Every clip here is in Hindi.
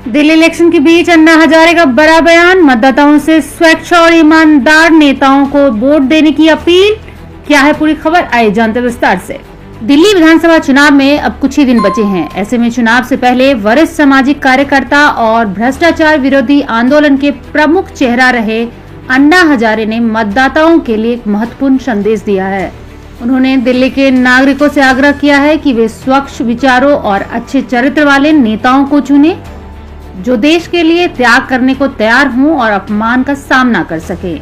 दिल्ली इलेक्शन के बीच अन्ना हजारे का बड़ा बयान, मतदाताओं से स्वच्छ और ईमानदार नेताओं को वोट देने की अपील। क्या है पूरी खबर, आइए जानते विस्तार से। दिल्ली विधानसभा चुनाव में अब कुछ ही दिन बचे हैं। ऐसे में चुनाव से पहले वरिष्ठ सामाजिक कार्यकर्ता और भ्रष्टाचार विरोधी आंदोलन के प्रमुख चेहरा रहे अन्ना हजारे ने मतदाताओं के लिए एक महत्वपूर्ण संदेश दिया है। उन्होंने दिल्ली के नागरिकों से आग्रह किया है कि वे स्वच्छ विचारों और अच्छे चरित्र वाले नेताओं को चुने, जो देश के लिए त्याग करने को तैयार हों और अपमान का सामना कर सके।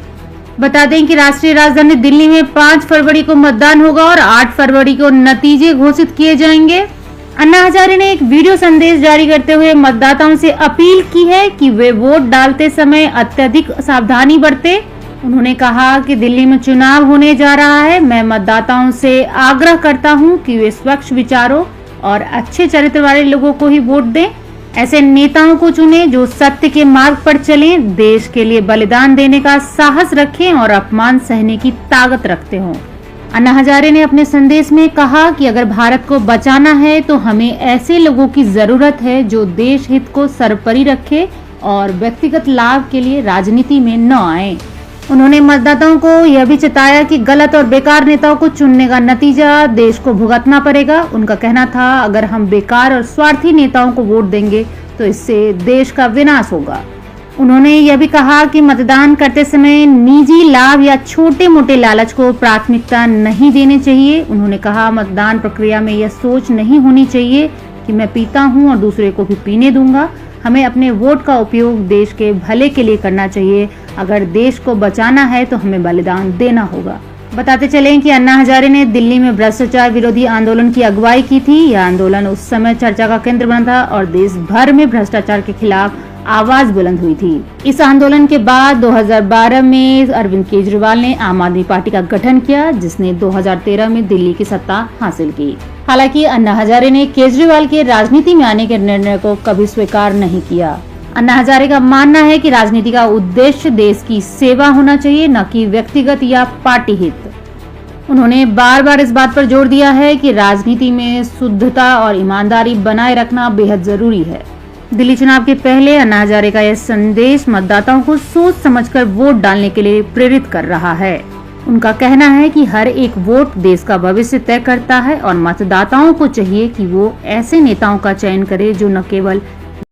बता दें कि राष्ट्रीय राजधानी दिल्ली में 5 फरवरी को मतदान होगा और 8 फरवरी को नतीजे घोषित किए जाएंगे। अन्ना हजारे ने एक वीडियो संदेश जारी करते हुए मतदाताओं से अपील की है कि वे वोट डालते समय अत्यधिक सावधानी बरतें। उन्होंने कहा कि दिल्ली में चुनाव होने जा रहा है। मैं मतदाताओं से आग्रह करता हूं कि वे स्वच्छ विचारों और अच्छे चरित्र वाले लोगों को ही वोट दें। ऐसे नेताओं को चुनें जो सत्य के मार्ग पर चलें, देश के लिए बलिदान देने का साहस रखें और अपमान सहने की ताकत रखते हों। अन्ना हजारे ने अपने संदेश में कहा कि अगर भारत को बचाना है तो हमें ऐसे लोगों की जरूरत है जो देश हित को सर्वोपरि रखे और व्यक्तिगत लाभ के लिए राजनीति में न आए। उन्होंने मतदाताओं को यह भी चेताया कि गलत और बेकार नेताओं को चुनने का नतीजा देश को भुगतना पड़ेगा। उनका कहना था, अगर हम बेकार और स्वार्थी नेताओं को वोट देंगे तो इससे देश का विनाश होगा। उन्होंने यह भी कहा कि मतदान करते समय निजी लाभ या छोटे मोटे लालच को प्राथमिकता नहीं देनी चाहिए। उन्होंने कहा, मतदान प्रक्रिया में यह सोच नहीं होनी चाहिए कि मैं पीता हूं और दूसरे को भी पीने दूंगा। हमें अपने वोट का उपयोग देश के भले के लिए करना चाहिए। अगर देश को बचाना है तो हमें बलिदान देना होगा। बताते चलें कि अन्ना हजारे ने दिल्ली में भ्रष्टाचार विरोधी आंदोलन की अगुवाई की थी। यह आंदोलन उस समय चर्चा का केंद्र बना था और देश भर में भ्रष्टाचार के खिलाफ आवाज बुलंद हुई थी। इस आंदोलन के बाद 2012 में अरविंद केजरीवाल ने आम आदमी पार्टी का गठन किया, जिसने 2013 में दिल्ली की सत्ता हासिल की। हालांकि अन्ना हजारे ने केजरीवाल के राजनीति में आने के निर्णय को कभी स्वीकार नहीं किया। अन्ना हजारे का मानना है कि राजनीति का उद्देश्य देश की सेवा होना चाहिए, न कि व्यक्तिगत या पार्टी हित। उन्होंने बार बार इस बात पर जोर दिया है कि राजनीति में शुद्धता और ईमानदारी बनाए रखना बेहद जरूरी है। दिल्ली चुनाव के पहले अन्ना हजारे का यह संदेश मतदाताओं को सोच समझकर वोट डालने के लिए प्रेरित कर रहा है। उनका कहना है कि हर एक वोट देश का भविष्य तय करता है और मतदाताओं को चाहिए कि वो ऐसे नेताओं का चयन करे जो न केवल